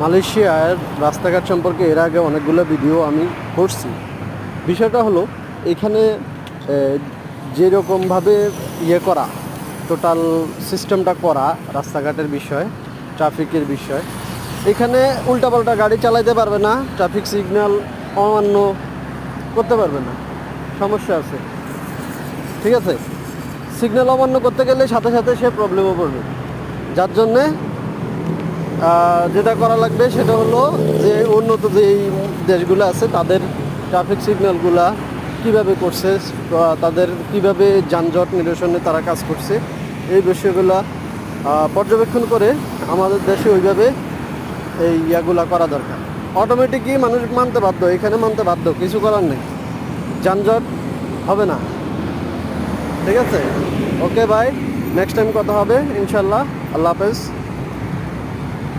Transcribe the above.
মালয়েশিয়ার রাস্তাঘাট সম্পর্কে এর আগে অনেকগুলো ভিডিও আমি করছি। বিষয়টা হলো এখানে যেরকমভাবে করা, টোটাল সিস্টেমটা করা রাস্তাঘাটের বিষয়, ট্রাফিকের বিষয়, এখানে উল্টাপাল্টা গাড়ি চালাইতে পারবে না, ট্রাফিক সিগন্যাল অমান্য করতে পারবে না, সমস্যা আছে। ঠিক আছে, সিগন্যাল অমান্য করতে গেলে সাথে সাথে সে প্রবলেমও পড়বে। যার জন্যে যেটা করা লাগবে সেটা হলো যে উন্নত যেই দেশগুলো আছে তাদের ট্রাফিক সিগন্যালগুলা কীভাবে করছে, তাদের কীভাবে যানজট নিরসনে তারা কাজ করছে, এই বিষয়গুলো পর্যবেক্ষণ করে আমাদের দেশে ওইভাবে এই ইয়াগুলা করা দরকার। অটোমেটিকই মানুষ মানতে বাধ্য, এখানে মানতে বাধ্য, কিছু করার নেই, যানজট হবে না। ঠিক আছে, ওকে বাই, নেক্সট টাইম কথা হবে ইনশাল্লাহ। আল্লাহ হাফেজ।